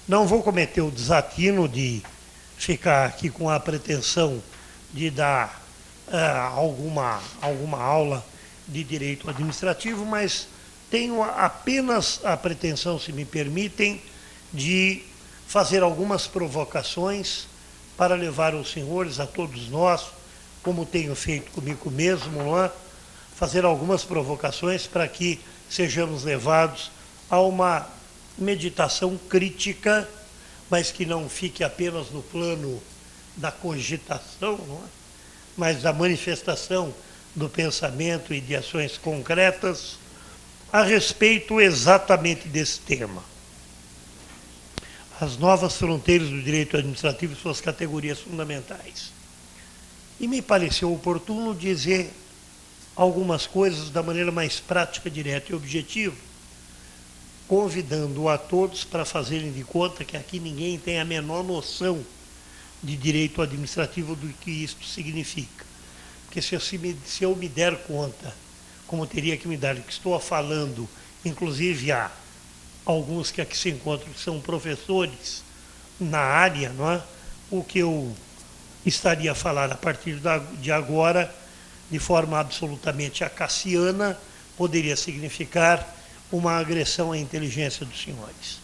Não vou cometer o desatino de ficar aqui com a pretensão de dar alguma aula de direito administrativo, mas tenho apenas a pretensão, se me permitem, de fazer algumas provocações para levar os senhores, a todos nós, como tenho feito comigo mesmo, não é? Fazer algumas provocações para que sejamos levados a uma meditação crítica, mas que não fique apenas no plano da cogitação, não é? Mas da manifestação do pensamento e de ações concretas a respeito exatamente desse tema. As novas fronteiras do direito administrativo e suas categorias fundamentais. E me pareceu oportuno dizer algumas coisas da maneira mais prática, direta e objetiva, convidando a todos para fazerem de conta que aqui ninguém tem a menor noção de direito administrativo do que isto significa. Porque se eu me der conta, como teria que me dar, que estou falando, inclusive há alguns que aqui se encontram que são professores na área, não é? O que eu estaria a falar a partir de agora, de forma absolutamente acaciana, poderia significar uma agressão à inteligência dos senhores.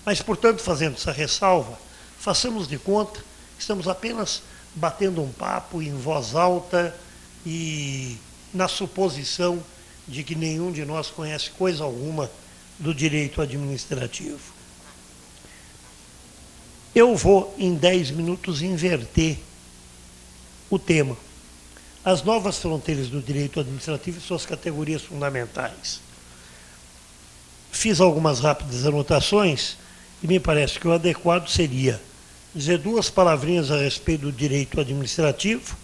Mas, portanto, fazendo essa ressalva, façamos de conta que estamos apenas batendo um papo em voz alta e na suposição de que nenhum de nós conhece coisa alguma do direito administrativo. Eu vou, em 10 minutos, inverter o tema. As novas fronteiras do direito administrativo e suas categorias fundamentais. Fiz algumas rápidas anotações e me parece que o adequado seria dizer 2 palavrinhas a respeito do direito administrativo,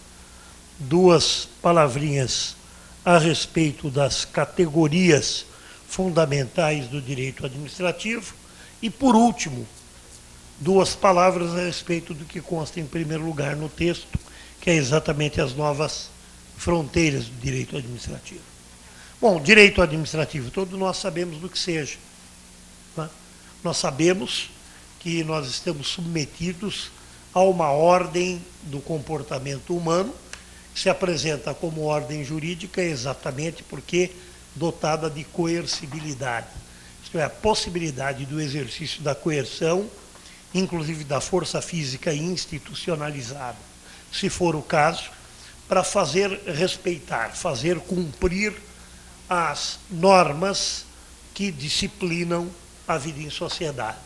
2 palavrinhas a respeito das categorias fundamentais do direito administrativo e, por último, 2 palavras a respeito do que consta em primeiro lugar no texto, que é exatamente as novas fronteiras do direito administrativo. Bom, direito administrativo, todos nós sabemos do que seja. Né? Nós sabemos que nós estamos submetidos a uma ordem do comportamento humano, que se apresenta como ordem jurídica exatamente porque dotada de coercibilidade. Isto é, a possibilidade do exercício da coerção, inclusive da força física institucionalizada, se for o caso, para fazer respeitar, fazer cumprir as normas que disciplinam a vida em sociedade.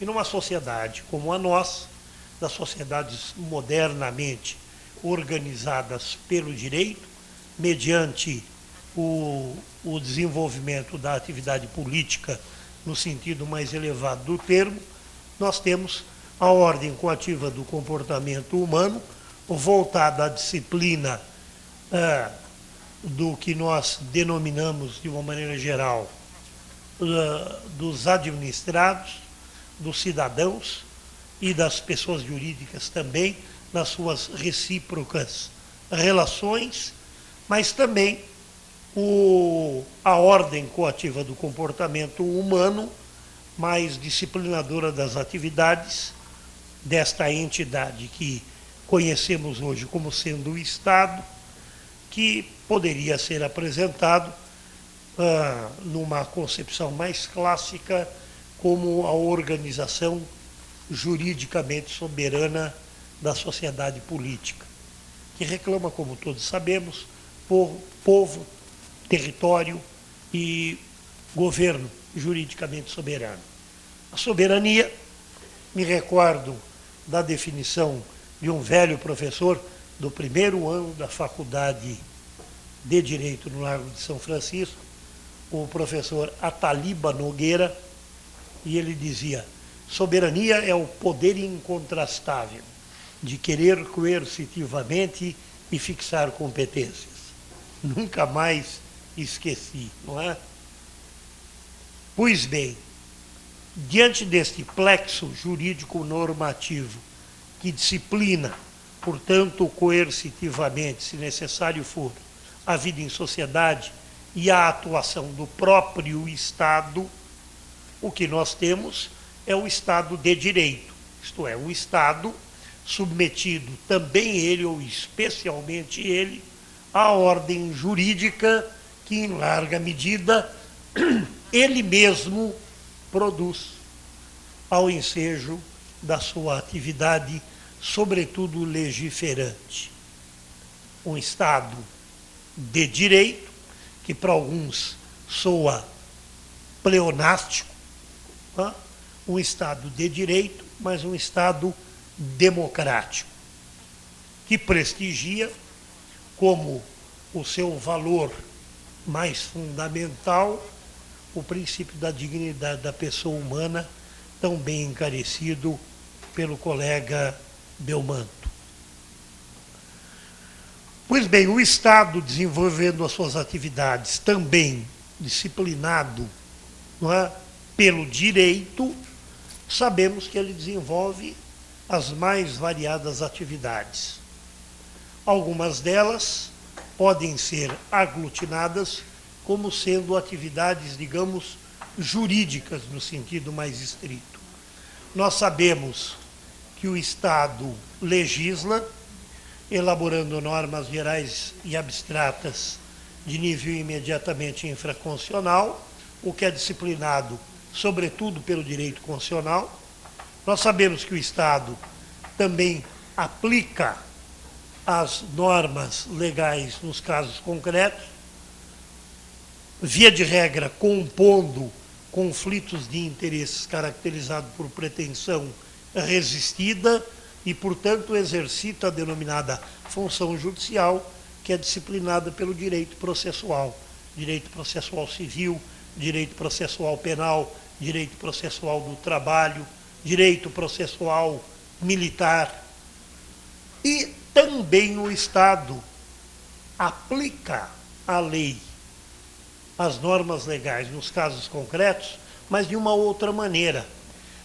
E numa sociedade como a nossa, das sociedades modernamente organizadas pelo direito, mediante o desenvolvimento da atividade política no sentido mais elevado do termo, nós temos a ordem coativa do comportamento humano, voltada à disciplina do que nós denominamos, de uma maneira geral, dos administrados, dos cidadãos e das pessoas jurídicas também, nas suas recíprocas relações, mas também a ordem coativa do comportamento humano, mais disciplinadora das atividades desta entidade que conhecemos hoje como sendo o Estado, que poderia ser apresentado numa concepção mais clássica como a organização juridicamente soberana da sociedade política, que reclama, como todos sabemos, por povo, território e governo juridicamente soberano. A soberania, me recordo da definição de um velho professor do primeiro ano da Faculdade de Direito no Largo de São Francisco, o professor Ataliba Nogueira, e ele dizia: soberania é o poder incontrastável de querer coercitivamente e fixar competências. Nunca mais esqueci, não é? Pois bem, diante deste plexo jurídico normativo que disciplina, portanto, coercitivamente, se necessário for, a vida em sociedade e a atuação do próprio Estado, o que nós temos é o Estado de Direito, isto é, o Estado submetido também ele, ou especialmente ele, à ordem jurídica que, em larga medida, ele mesmo produz ao ensejo da sua atividade, sobretudo legiferante. Um Estado de direito, que para alguns soa pleonástico, tá? Um Estado de direito, mas um Estado democrático, que prestigia como o seu valor mais fundamental o princípio da dignidade da pessoa humana, tão bem encarecido pelo colega Belmanto. Pois bem, o Estado desenvolvendo as suas atividades também disciplinado, não é, pelo direito, sabemos que ele desenvolve as mais variadas atividades. Algumas delas podem ser aglutinadas como sendo atividades, digamos, jurídicas no sentido mais estrito. Nós sabemos que o Estado legisla, elaborando normas gerais e abstratas de nível imediatamente infraconstitucional, o que é disciplinado, sobretudo, pelo direito constitucional. Nós sabemos que o Estado também aplica as normas legais nos casos concretos, via de regra compondo conflitos de interesses caracterizados por pretensão resistida e, portanto, exercita a denominada função judicial, que é disciplinada pelo direito processual civil, direito processual penal, direito processual do trabalho, direito processual militar. E também o Estado aplica a lei, as normas legais nos casos concretos, mas de uma outra maneira.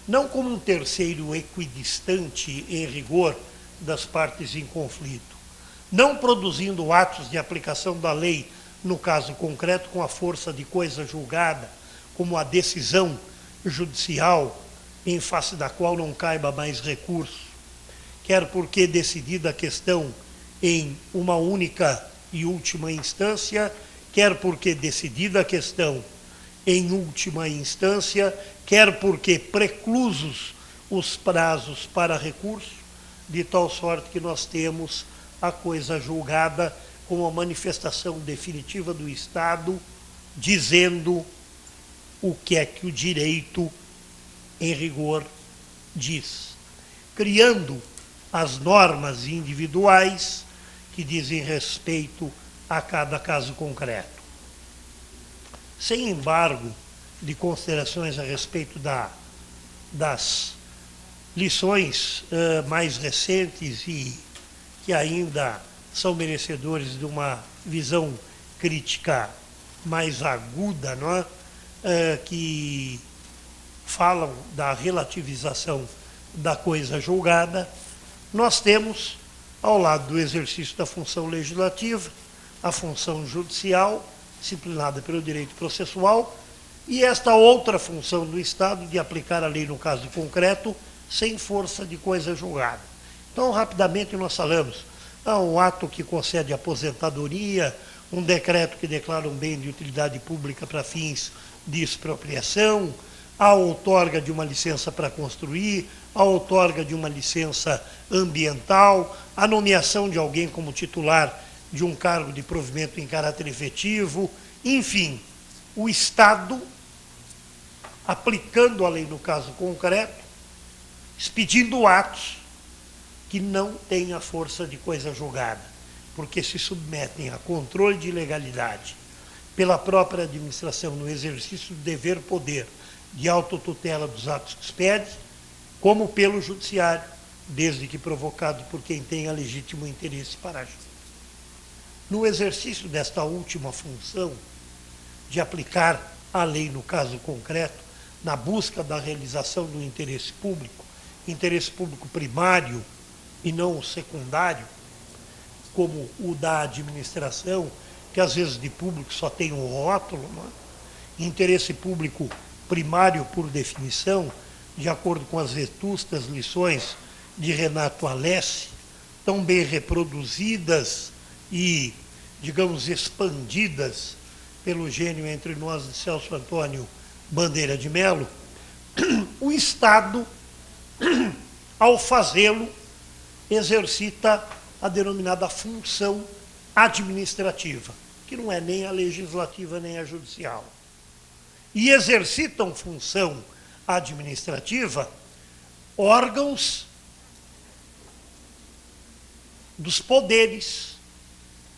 Não como um terceiro equidistante em rigor das partes em conflito. Não produzindo atos de aplicação da lei, no caso concreto, com a força de coisa julgada, como a decisão judicial, em face da qual não caiba mais recurso, quer porque decidida a questão em uma única e última instância, quer porque decidida a questão em última instância, quer porque preclusos os prazos para recurso, de tal sorte que nós temos a coisa julgada como a manifestação definitiva do Estado, dizendo o que é que o direito, em rigor, diz, criando as normas individuais que dizem respeito a cada caso concreto. Sem embargo de considerações a respeito das lições mais recentes e que ainda são merecedores de uma visão crítica mais aguda, não é? Que falam da relativização da coisa julgada, nós temos, ao lado do exercício da função legislativa, a função judicial, disciplinada pelo direito processual, e esta outra função do Estado de aplicar a lei no caso concreto, sem força de coisa julgada. Então, rapidamente, nós falamos, um ato que concede aposentadoria, um decreto que declara um bem de utilidade pública para fins de expropriação, a outorga de uma licença para construir, a outorga de uma licença ambiental, a nomeação de alguém como titular de um cargo de provimento em caráter efetivo, enfim, o Estado aplicando a lei no caso concreto, expedindo atos que não têm a força de coisa julgada, porque se submetem a controle de legalidade pela própria administração no exercício do dever-poder de autotutela dos atos que expede, como pelo judiciário, desde que provocado por quem tenha legítimo interesse para agir. No exercício desta última função, de aplicar a lei no caso concreto, na busca da realização do interesse público primário e não o secundário, como o da administração, que às vezes de público só tem um rótulo, não é? Interesse público primário por definição, de acordo com as vetustas lições de Renato Alessi, tão bem reproduzidas e, digamos, expandidas pelo gênio entre nós de Celso Antônio Bandeira de Melo, o Estado, ao fazê-lo, exercita a denominada função administrativa, que não é nem a legislativa nem a judicial. E exercitam função administrativa órgãos dos poderes,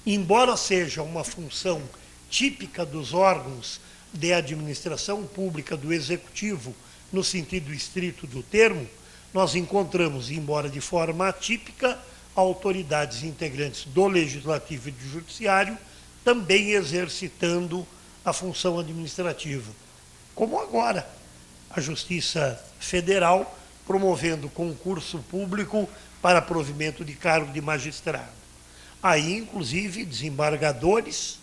embora seja uma função típica dos órgãos de administração pública do executivo, no sentido estrito do termo, nós encontramos, embora de forma atípica, autoridades integrantes do Legislativo e do Judiciário também exercitando a função administrativa. Como agora, a Justiça Federal promovendo concurso público para provimento de cargo de magistrado. Aí, inclusive, desembargadores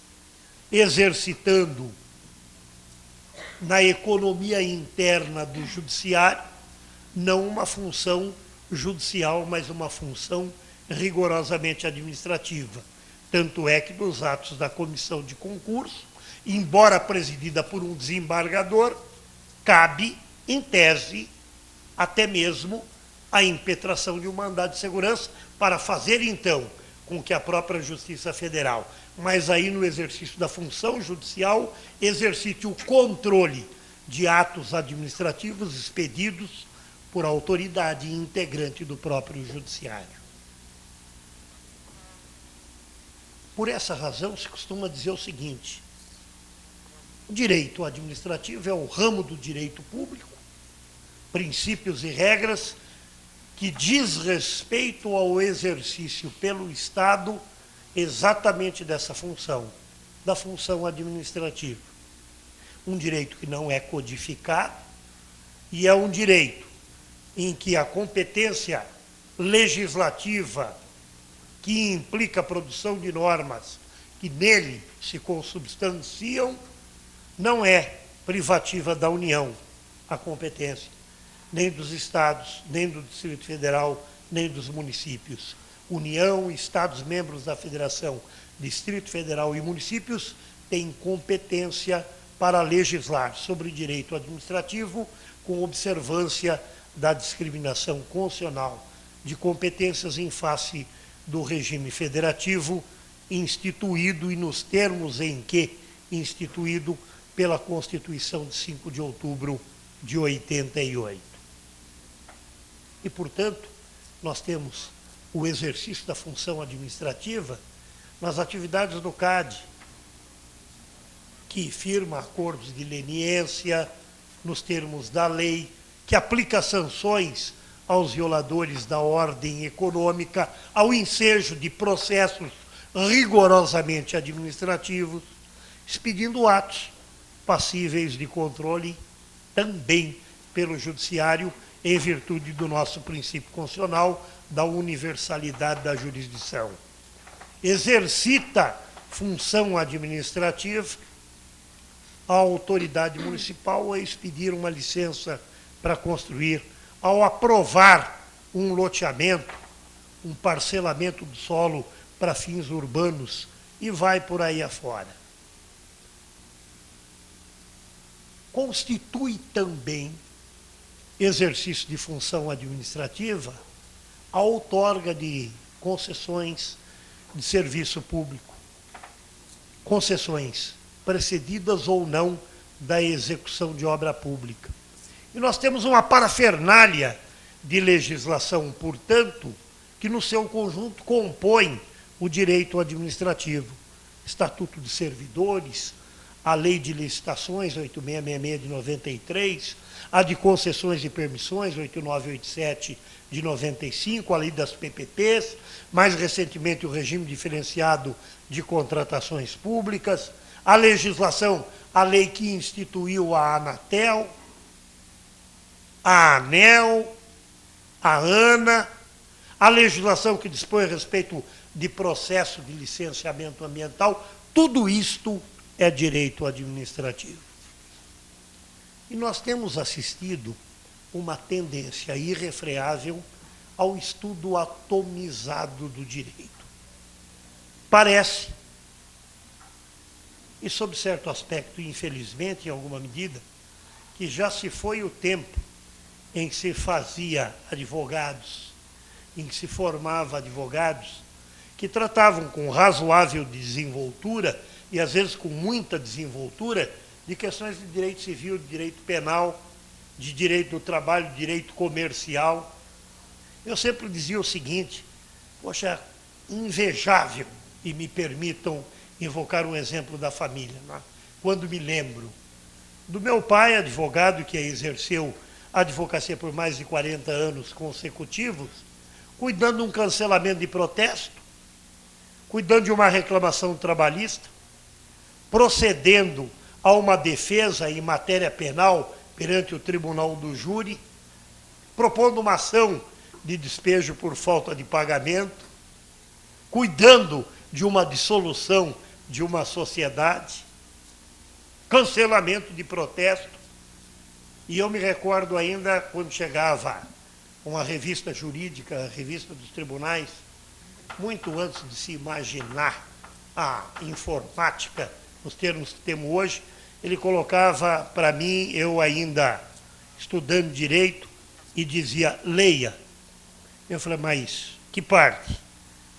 exercitando na economia interna do judiciário não uma função judicial, mas uma função rigorosamente administrativa. Tanto é que nos atos da comissão de concurso, embora presidida por um desembargador, cabe, em tese, até mesmo a impetração de um mandado de segurança para fazer, então, com que a própria Justiça Federal, mas aí no exercício da função judicial, exercite o controle de atos administrativos expedidos por autoridade integrante do próprio judiciário. Por essa razão, se costuma dizer o seguinte: o direito administrativo é o ramo do direito público, princípios e regras que diz respeito ao exercício pelo Estado exatamente dessa função, da função administrativa. Um direito que não é codificado e é um direito em que a competência legislativa, que implica a produção de normas que nele se consubstanciam, não é privativa da União, a competência, nem dos estados, nem do Distrito Federal, nem dos municípios. União, estados membros da Federação, Distrito Federal e municípios têm competência para legislar sobre direito administrativo com observância da discriminação constitucional de competências em face do regime federativo instituído e nos termos em que instituído pela Constituição de 5 de outubro de 88. E, portanto, nós temos o exercício da função administrativa nas atividades do CAD, que firma acordos de leniência nos termos da lei, que aplica sanções aos violadores da ordem econômica, ao ensejo de processos rigorosamente administrativos, expedindo atos passíveis de controle também pelo Judiciário, em virtude do nosso princípio constitucional da universalidade da jurisdição. Exercita função administrativa a autoridade municipal a expedir uma licença para construir, ao aprovar um loteamento, um parcelamento do solo para fins urbanos, e vai por aí afora. Constitui também exercício de função administrativa a outorga de concessões de serviço público, concessões precedidas ou não da execução de obra pública. E nós temos uma parafernália de legislação, portanto, que no seu conjunto compõe o direito administrativo. Estatuto de Servidores, a Lei de Licitações, 8666 de 93, a de Concessões e Permissões, 8987 de 95, a Lei das PPPs, mais recentemente o Regime Diferenciado de Contratações Públicas, a legislação, a lei que instituiu a Anatel, a ANEL, a ANA, a legislação que dispõe a respeito de processo de licenciamento ambiental, tudo isto é direito administrativo. E nós temos assistido uma tendência irrefreável ao estudo atomizado do direito. Parece, e sob certo aspecto, infelizmente, em alguma medida, que já se foi o tempo em que se fazia advogados, em que se formava advogados, que tratavam com razoável desenvoltura, e às vezes com muita desenvoltura, de questões de direito civil, de direito penal, de direito do trabalho, de direito comercial. Eu sempre dizia o seguinte: poxa, invejável, e me permitam invocar um exemplo da família, né? Quando me lembro do meu pai, advogado, que exerceu a advocacia por mais de 40 anos consecutivos, cuidando de um cancelamento de protesto, cuidando de uma reclamação trabalhista, procedendo a uma defesa em matéria penal perante o tribunal do júri, propondo uma ação de despejo por falta de pagamento, cuidando de uma dissolução de uma sociedade, cancelamento de protesto. E eu me recordo ainda quando chegava uma revista jurídica, a revista dos tribunais, muito antes de se imaginar a informática nos termos que temos hoje, ele colocava para mim, eu ainda estudando direito, e dizia: leia. Eu falei: mas que parte? Ele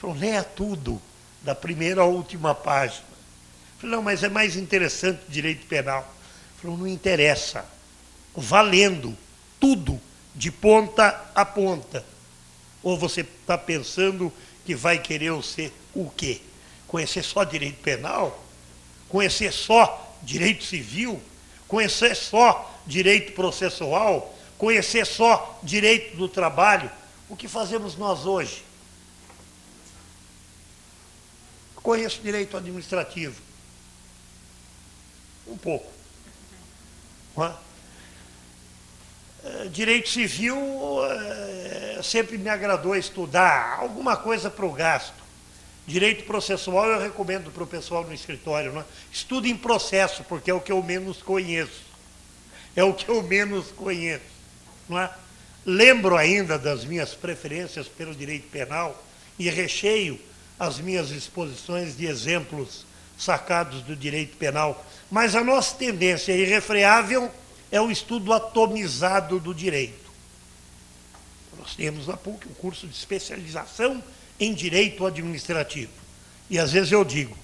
falou: leia tudo, da primeira à última página. Eu falei: não, mas é mais interessante direito penal. Ele falou: não interessa, valendo tudo, de ponta a ponta. Ou você está pensando que vai querer ser o quê? Conhecer só direito penal? Conhecer só direito civil? Conhecer só direito processual? Conhecer só direito do trabalho? O que fazemos nós hoje? Conheço direito administrativo. Um pouco. Direito civil sempre me agradou estudar alguma coisa para o gasto. Direito processual eu recomendo para o pessoal no escritório, né? Estudo em processo, porque é o que eu menos conheço. É o que eu menos conheço. Não é? Lembro ainda das minhas preferências pelo direito penal e recheio as minhas exposições de exemplos sacados do direito penal. Mas a nossa tendência irrefreável é o estudo atomizado do direito. Nós temos na PUC um curso de especialização em direito administrativo. E às vezes eu digo: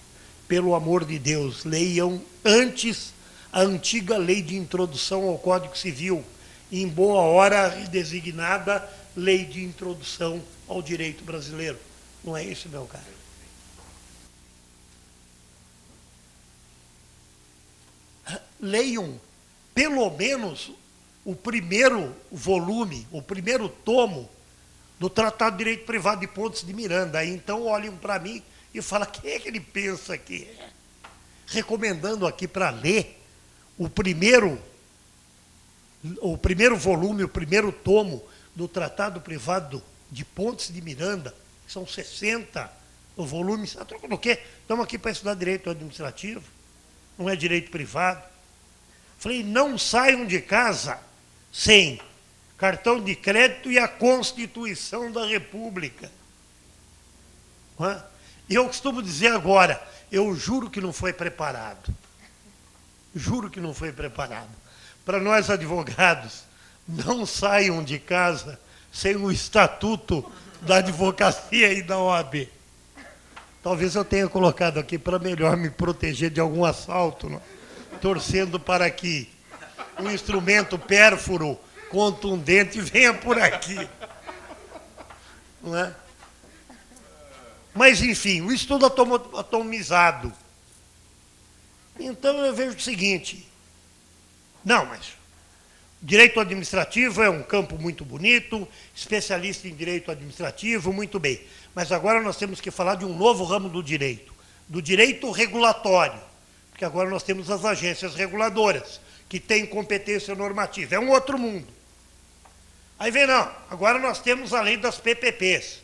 pelo amor de Deus, leiam antes a antiga lei de introdução ao Código Civil, e em boa hora redesignada Lei de Introdução ao Direito Brasileiro. Não é isso, meu caro? Leiam pelo menos o primeiro volume, o primeiro tomo do Tratado de Direito Privado de Pontes de Miranda. Aí então olhem para mim e falam: quem é que ele pensa que é? Recomendando aqui para ler o primeiro volume, o primeiro tomo do Tratado Privado de Pontes de Miranda. São 60 volumes. Troca do quê? Estamos aqui para estudar direito administrativo, não é direito privado. Falei: não saiam de casa sem cartão de crédito e a Constituição da República. E eu costumo dizer agora: eu juro que não foi preparado. Juro que não foi preparado. Para nós advogados, não saiam de casa sem o estatuto da advocacia e da OAB. Talvez eu tenha colocado aqui para melhor me proteger de algum assalto, não? Torcendo para que um instrumento pérfuro contundente venha por aqui. Não é? Mas, enfim, o estudo atomizado. Então eu vejo o seguinte: não, mas direito administrativo é um campo muito bonito, especialista em direito administrativo, muito bem. Mas agora nós temos que falar de um novo ramo do direito regulatório, porque agora nós temos as agências reguladoras, que têm competência normativa. É um outro mundo. Aí vem, não, agora nós temos a lei das PPPs.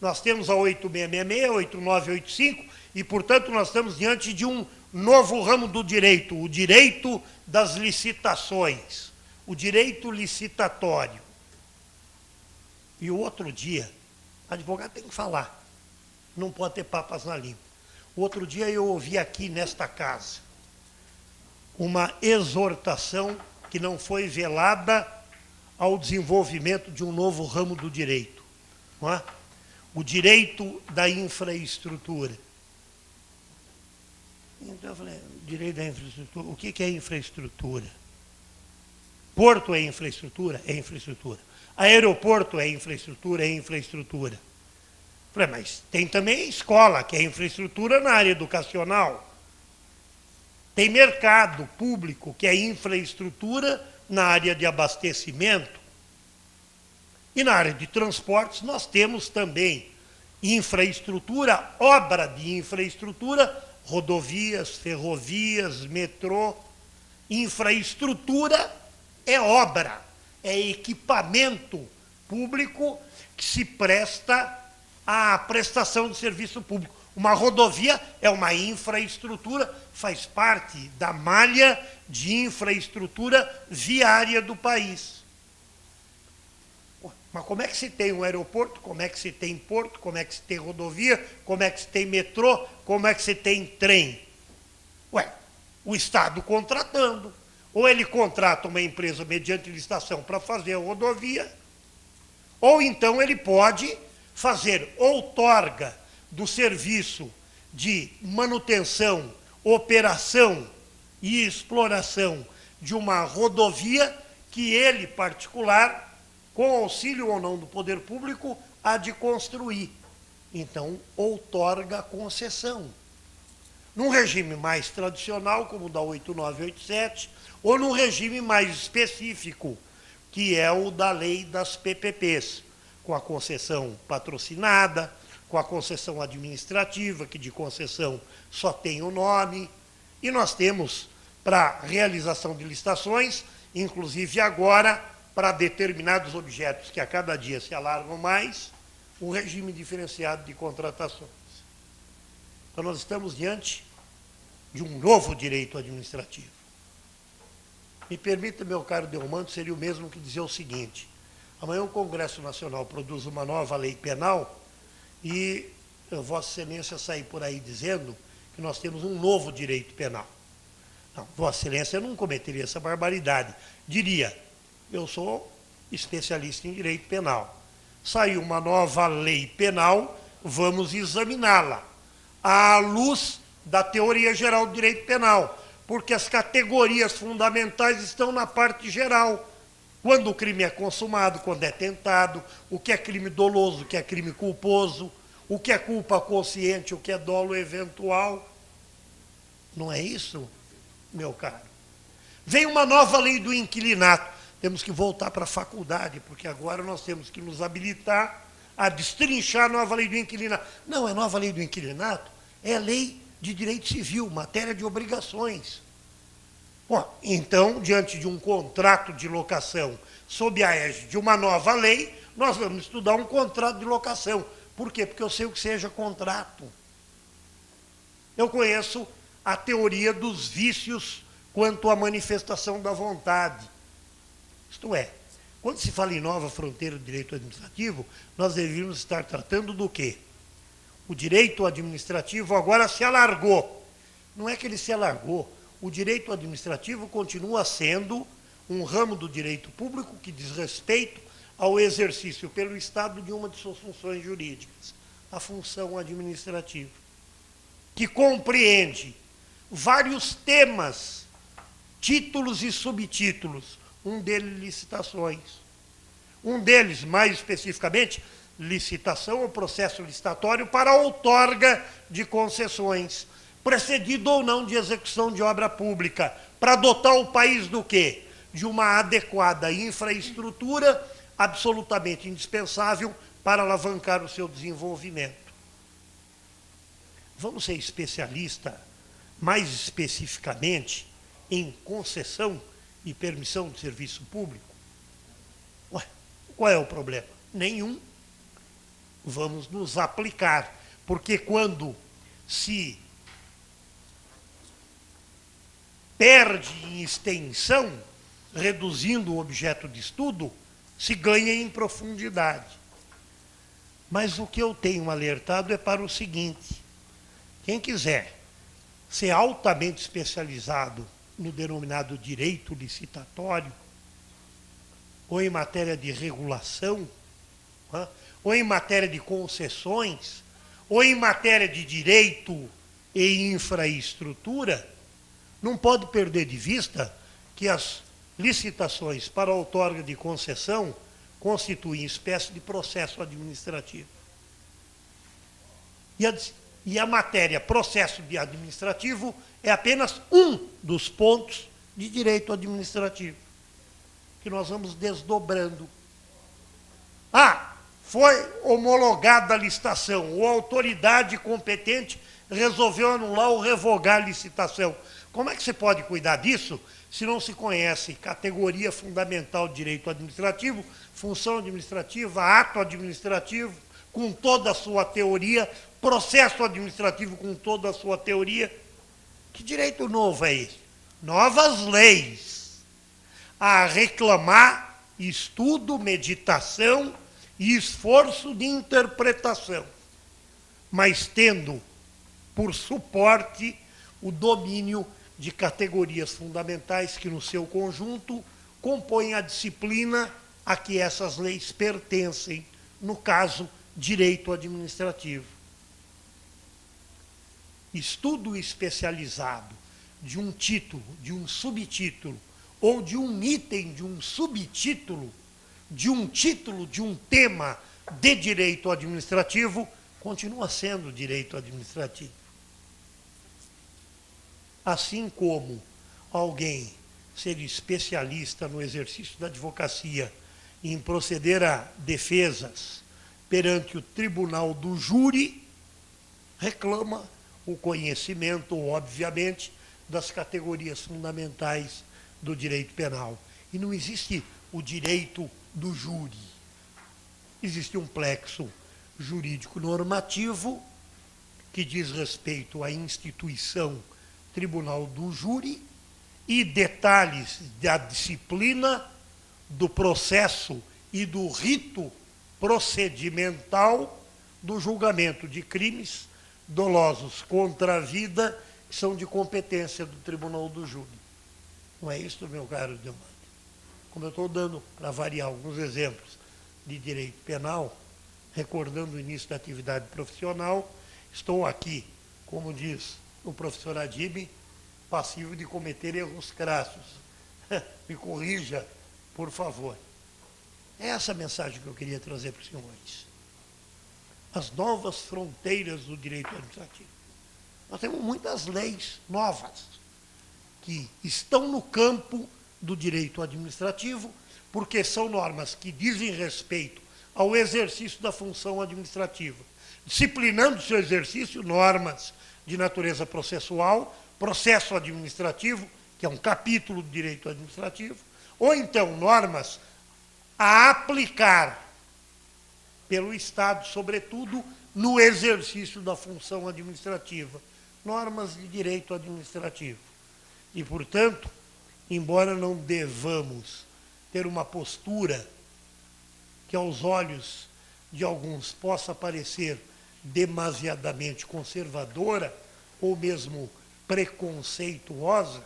Nós temos a 8666, 8985, e, portanto, nós estamos diante de um novo ramo do direito, o direito das licitações, o direito licitatório. E o outro dia, advogado tem que falar, não pode ter papas na língua. O outro dia eu ouvi aqui nesta casa uma exortação que não foi velada ao desenvolvimento de um novo ramo do direito, não é? O direito da infraestrutura. Então eu falei, direito da infraestrutura, o que é infraestrutura? Porto é infraestrutura? É infraestrutura. Aeroporto é infraestrutura? É infraestrutura. Eu falei, mas tem também escola, que é infraestrutura na área educacional. Tem mercado público, que é infraestrutura na área de abastecimento. E na área de transportes nós temos também infraestrutura, obra de infraestrutura, rodovias, ferrovias, metrô. Infraestrutura é obra, é equipamento público que se presta à prestação de serviço público. Uma rodovia é uma infraestrutura, faz parte da malha de infraestrutura viária do país. Mas como é que se tem um aeroporto, como é que se tem porto, como é que se tem rodovia, como é que se tem metrô, como é que se tem trem? Ué, o Estado contratando. Ou ele contrata uma empresa mediante licitação para fazer a rodovia, ou então ele pode fazer outorga do serviço de manutenção, operação e exploração de uma rodovia que ele, particular, com auxílio ou não do poder público, há de construir. Então, outorga a concessão. Num regime mais tradicional, como o da 8987, ou num regime mais específico, que é o da lei das PPPs, com a concessão patrocinada, com a concessão administrativa, que de concessão só tem o nome, e nós temos, para realização de licitações, inclusive agora, para determinados objetos que a cada dia se alargam mais, um regime diferenciado de contratações. Então, nós estamos diante de um novo direito administrativo. Me permita, meu caro Delmanto, seria o mesmo que dizer o seguinte: amanhã o Congresso Nacional produz uma nova lei penal e Vossa Excelência sair por aí dizendo que nós temos um novo direito penal. Não, Vossa Excelência não cometeria essa barbaridade. Diria, eu sou especialista em direito penal. Saiu uma nova lei penal, vamos examiná-la à luz da teoria geral do direito penal, porque as categorias fundamentais estão na parte geral. Quando o crime é consumado, quando é tentado, o que é crime doloso, o que é crime culposo, o que é culpa consciente, o que é dolo eventual. Não é isso, meu caro? Vem uma nova lei do inquilinato. Temos que voltar para a faculdade, porque agora nós temos que nos habilitar a destrinchar a nova lei do inquilinato. Não é nova lei do inquilinato, é a lei de direito civil, matéria de obrigações. Bom, então, diante de um contrato de locação sob a égide de uma nova lei, nós vamos estudar um contrato de locação. Por quê? Porque eu sei o que seja contrato. Eu conheço a teoria dos vícios quanto à manifestação da vontade. Isto é, quando se fala em nova fronteira do direito administrativo, nós deveríamos estar tratando do quê? O direito administrativo agora se alargou. Não é que ele se alargou. O direito administrativo continua sendo um ramo do direito público que diz respeito ao exercício pelo Estado de uma de suas funções jurídicas, a função administrativa, que compreende vários temas, títulos e subtítulos, um deles licitações. Um deles, mais especificamente, licitação ou processo licitatório para outorga de concessões, precedido ou não de execução de obra pública, para dotar o país do quê? De uma adequada infraestrutura absolutamente indispensável para alavancar o seu desenvolvimento. Vamos ser especialista, mais especificamente, em concessão e permissão de serviço público? Ué, qual é o problema? Nenhum. Vamos nos aplicar, porque quando se perde em extensão, reduzindo o objeto de estudo, se ganha em profundidade. Mas o que eu tenho alertado é para o seguinte: quem quiser ser altamente especializado no denominado direito licitatório, ou em matéria de regulação, ou em matéria de concessões, ou em matéria de direito e infraestrutura, não pode perder de vista que as licitações para a outorga de concessão constituem espécie de processo administrativo. E a matéria processo administrativo é apenas um dos pontos de direito administrativo, que nós vamos desdobrando. Foi homologada a licitação, ou a autoridade competente resolveu anular ou revogar a licitação. Como é que você pode cuidar disso se não se conhece categoria fundamental de direito administrativo, função administrativa, ato administrativo, com toda a sua teoria, processo administrativo com toda a sua teoria? Que direito novo é esse? Novas leis a reclamar estudo, meditação e esforço de interpretação, mas tendo por suporte o domínio de categorias fundamentais que, no seu conjunto, compõem a disciplina a que essas leis pertencem, no caso, direito administrativo. Estudo especializado de um título, de um subtítulo, ou de um item, de um subtítulo, de um título, de um tema de direito administrativo, continua sendo direito administrativo. Assim como alguém ser especialista no exercício da advocacia em proceder a defesas perante o tribunal do júri, reclama o conhecimento, obviamente, das categorias fundamentais do direito penal. E não existe o direito do júri. Existe um plexo jurídico normativo que diz respeito à instituição tribunal do júri e detalhes da disciplina, do processo e do rito procedimental do julgamento de crimes dolosos contra a vida, que são de competência do tribunal do júri. Não é isso, meu caro Delmano? Como eu estou dando, para variar, alguns exemplos de direito penal, recordando o início da atividade profissional, estou aqui, como diz o professor Adib, passivo de cometer erros crassos. Me corrija, por favor. É essa a mensagem que eu queria trazer para os senhores. As novas fronteiras do direito administrativo. Nós temos muitas leis novas que estão no campo do direito administrativo, porque são normas que dizem respeito ao exercício da função administrativa, disciplinando seu exercício normas de natureza processual, processo administrativo, que é um capítulo do direito administrativo, ou então normas a aplicar pelo Estado, sobretudo, no exercício da função administrativa, normas de direito administrativo. E, portanto, embora não devamos ter uma postura que, aos olhos de alguns, possa parecer demasiadamente conservadora ou mesmo preconceituosa,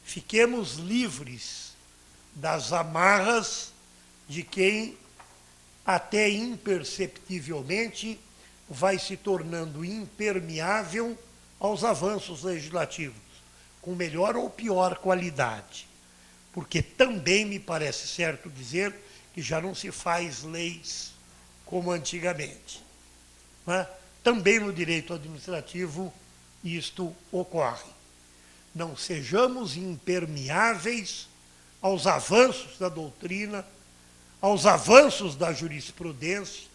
fiquemos livres das amarras de quem, até imperceptivelmente, vai se tornando impermeável aos avanços legislativos, com melhor ou pior qualidade. Porque também me parece certo dizer que já não se faz leis como antigamente. Né? Também no direito administrativo isto ocorre. Não sejamos impermeáveis aos avanços da doutrina, aos avanços da jurisprudência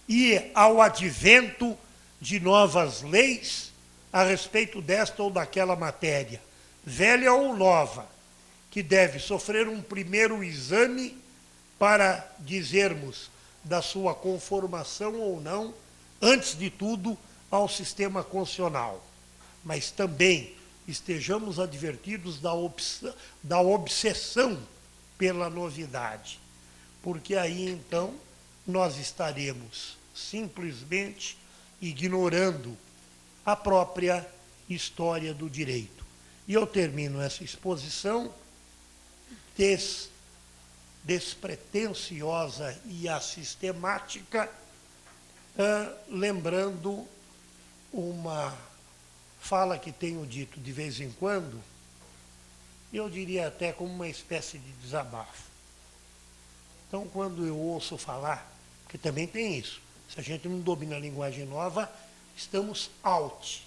e ao advento de novas leis a respeito desta ou daquela matéria, velha ou nova, que deve sofrer um primeiro exame para dizermos da sua conformação ou não, antes de tudo, ao sistema constitucional. Mas também estejamos advertidos da obsessão pela novidade, porque aí então nós estaremos simplesmente ignorando a própria história do direito. E eu termino essa exposição despretensiosa e assistemática, lembrando uma fala que tenho dito de vez em quando, eu diria até como uma espécie de desabafo. Então, quando eu ouço falar, porque também tem isso, se a gente não domina a linguagem nova, estamos out.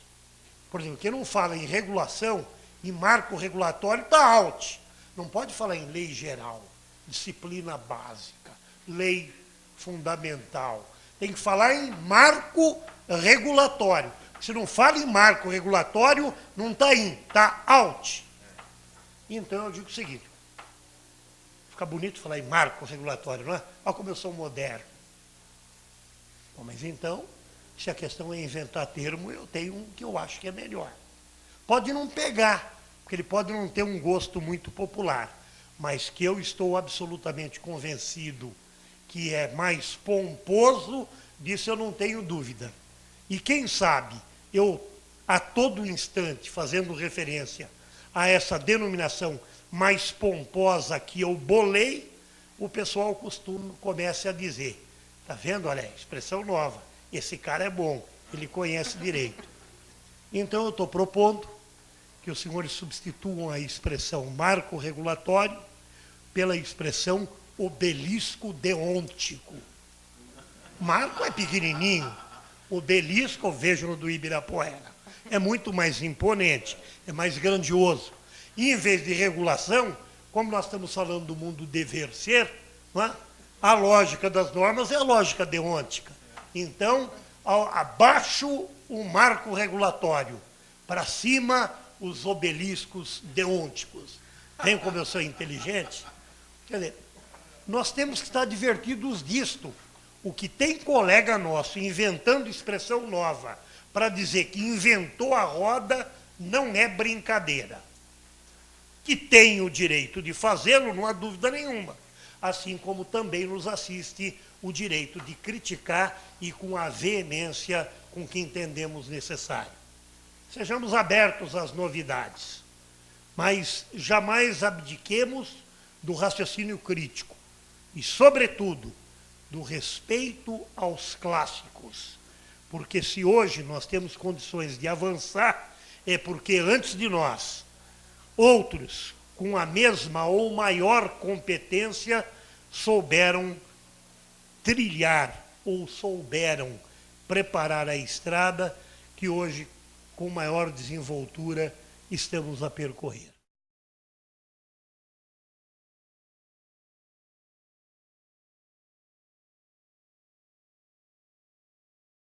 Por exemplo, quem não fala em regulação, em marco regulatório, está out. Não pode falar em lei geral, disciplina básica, lei fundamental. Tem que falar em marco regulatório. Se não fala em marco regulatório, não está in, está out. Então eu digo o seguinte, fica bonito falar em marco regulatório, não é? Olha como eu sou moderno. Bom, mas então, se a questão é inventar termo, eu tenho um que eu acho que é melhor. Pode não pegar, porque ele pode não ter um gosto muito popular, mas que eu estou absolutamente convencido que é mais pomposo, disso eu não tenho dúvida. E quem sabe, eu a todo instante, fazendo referência a essa denominação mais pomposa que eu bolei, o pessoal começa a dizer, tá vendo, olha, expressão nova, esse cara é bom, ele conhece direito. Então eu estou propondo que os senhores substituam a expressão marco regulatório pela expressão obelisco deôntico. Marco é pequenininho, obelisco, eu vejo no do Ibirapuera, é muito mais imponente, é mais grandioso. E em vez de regulação, como nós estamos falando do mundo dever ser, não é? A lógica das normas é a lógica deôntica. Então, abaixo o marco regulatório, para cima os obeliscos deônticos. Vem como eu sou inteligente? Quer dizer, nós temos que estar divertidos disto. O que tem colega nosso inventando expressão nova para dizer que inventou a roda não é brincadeira. Que tem o direito de fazê-lo, não há dúvida nenhuma. Assim como também nos assiste o direito de criticar e com a veemência com que entendemos necessário. Sejamos abertos às novidades, mas jamais abdiquemos do raciocínio crítico e, sobretudo, do respeito aos clássicos. Porque se hoje nós temos condições de avançar, é porque antes de nós, outros com a mesma ou maior competência souberam trilhar ou souberam preparar a estrada que hoje, com maior desenvoltura, estamos a percorrer.